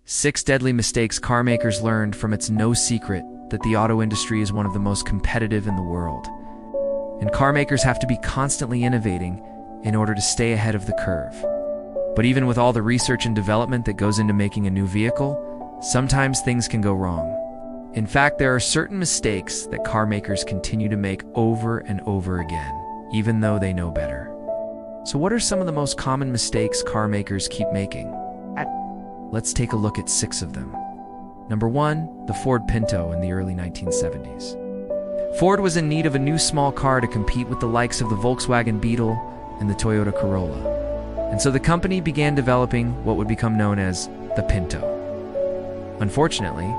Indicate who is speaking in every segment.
Speaker 1: 6 deadly mistakes car makers learned from. It's no secret that the auto industry is one of the most competitive in the world. And car makers have to be constantly innovating in order to stay ahead of the curve. But even with all the research and development that goes into making a new vehicle, sometimes things can go wrong. In fact, there are certain mistakes that car makers continue to make over and over again, even though they know better. So what are some of the most common mistakes car makers keep making? Let's take a look at 6 of them. Number 1, the Ford Pinto in the early 1970s. Ford was in need of a new small car to compete with the likes of the Volkswagen Beetle and the Toyota Corolla. And so the company began developing what would become known as the Pinto. Unfortunately,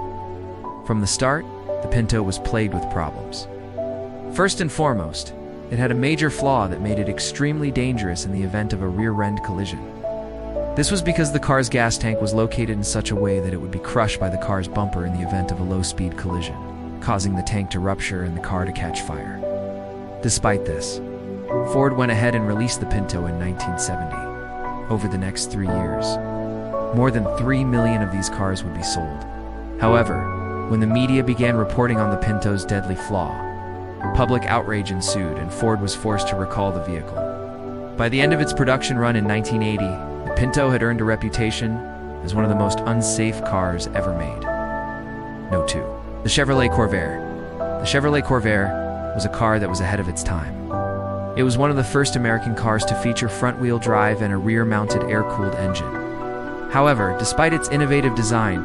Speaker 1: from the start, the Pinto was plagued with problems. First and foremost, it had a major flaw that made it extremely dangerous in the event of a rear-end collision. This was because the car's gas tank was located in such a way that it would be crushed by the car's bumper in the event of a low-speed collision, causing the tank to rupture and the car to catch fire. Despite this, Ford went ahead and released the Pinto in 1970. Over the next 3 years, more than 3 million of these cars would be sold. However, when the media began reporting on the Pinto's deadly flaw, public outrage ensued and Ford was forced to recall the vehicle. By the end of its production run in 1980, the Pinto had earned a reputation as one of the most unsafe cars ever made. Note 2. The Chevrolet Corvair. The Chevrolet Corvair was a car that was ahead of its time. It was one of the first American cars to feature front-wheel drive and a rear-mounted air-cooled engine. However, despite its innovative design,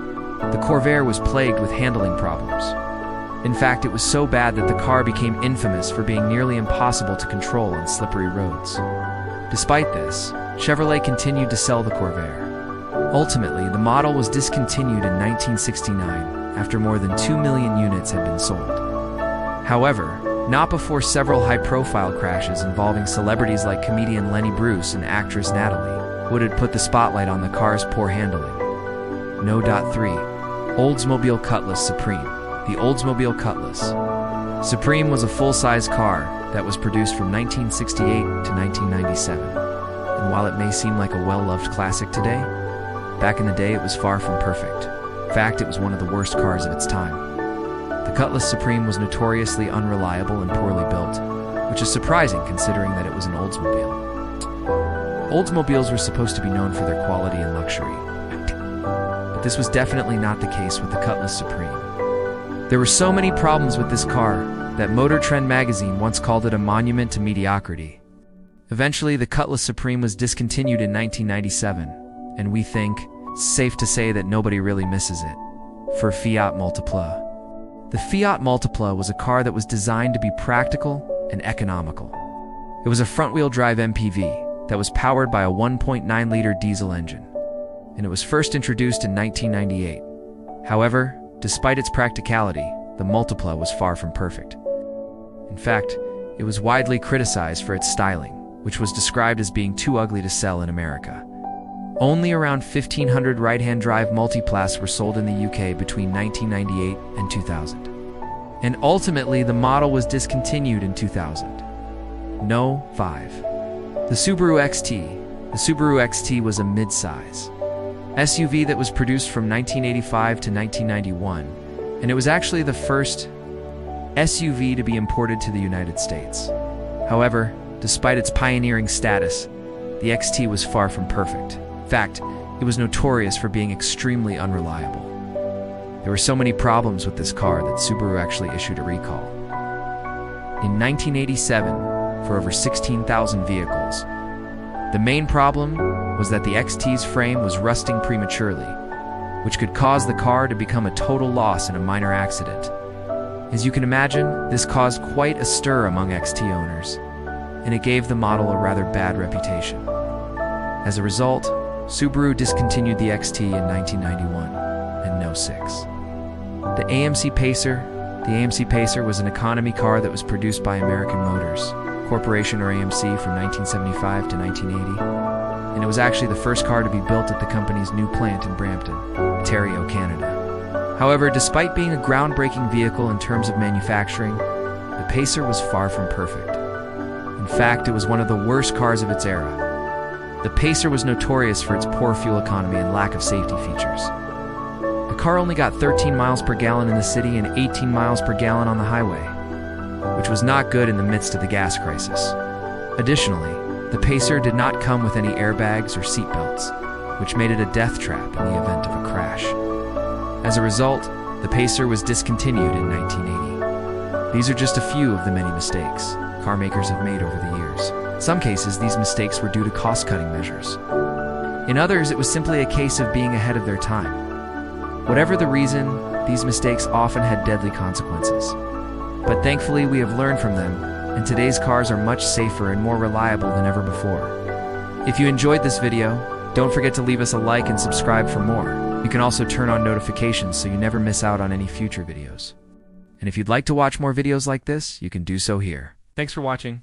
Speaker 1: the Corvair was plagued with handling problems. In fact, it was so bad that the car became infamous for being nearly impossible to control on slippery roads. Despite this, Chevrolet continued to sell the Corvair. Ultimately, the model was discontinued in 1969 after more than 2 million units had been sold. However, not before several high-profile crashes involving celebrities like comedian Lenny Bruce and actress Natalie Wood had put the spotlight on the car's poor handling. No. 3. Oldsmobile Cutlass Supreme. The Oldsmobile Cutlass Supreme was a full-size car that was produced from 1968 to 1997. And while it may seem like a well-loved classic today, back in the day it was far from perfect. In fact, it was one of the worst cars of its time. The Cutlass Supreme was notoriously unreliable and poorly built, which is surprising considering that it was an Oldsmobile. Oldsmobiles were supposed to be known for their quality and luxury, but this was definitely not the case with the Cutlass Supreme. There were so many problems with this car that Motor Trend magazine once called it a monument to mediocrity. Eventually, the Cutlass Supreme was discontinued in 1997, and we think it's safe to say that nobody really misses it. For Fiat Multipla. The Fiat Multipla was a car that was designed to be practical and economical. It was a front-wheel drive MPV that was powered by a 1.9-liter diesel engine, and it was first introduced in 1998. However, despite its practicality, the Multipla was far from perfect. In fact, it was widely criticized for its styling, which was described as being too ugly to sell in America. Only around 1,500 right-hand drive Multiplas were sold in the UK between 1998 and 2000. And ultimately, the model was discontinued in 2000. No. 5. The Subaru XT. The Subaru XT was a mid-size SUV that was produced from 1985 to 1991, and it was actually the first SUV to be imported to the United States. However, despite its pioneering status, the XT was far from perfect. In fact, it was notorious for being extremely unreliable. There were so many problems with this car that Subaru actually issued a recall. In 1987, for over 16,000 vehicles, the main problem was that the XT's frame was rusting prematurely, which could cause the car to become a total loss in a minor accident. As you can imagine, this caused quite a stir among XT owners, and it gave the model a rather bad reputation. As a result, Subaru discontinued the XT in 1991, and No. 6. The AMC Pacer. The AMC Pacer was an economy car that was produced by American Motors Corporation, or AMC, from 1975 to 1980, and it was actually the first car to be built at the company's new plant in Brampton, Ontario, Canada. However, despite being a groundbreaking vehicle in terms of manufacturing, the Pacer was far from perfect. In fact, it was one of the worst cars of its era. The Pacer was notorious for its poor fuel economy and lack of safety features. car only got 13 miles per gallon in the city and 18 miles per gallon on the highway, which was not good in the midst of the gas crisis. Additionally, the Pacer did not come with any airbags or seatbelts, which made it a death trap in the event of a crash. As a result, the Pacer was discontinued in 1980. These are just a few of the many mistakes car makers have made over the years. In some cases, these mistakes were due to cost-cutting measures. In others, it was simply a case of being ahead of their time. Whatever the reason, these mistakes often had deadly consequences. But thankfully, we have learned from them, and today's cars are much safer and more reliable than ever before. If you enjoyed this video, don't forget to leave us a like and subscribe for more. You can also turn on notifications so you never miss out on any future videos. And if you'd like to watch more videos like this, you can do so here. Thanks for watching.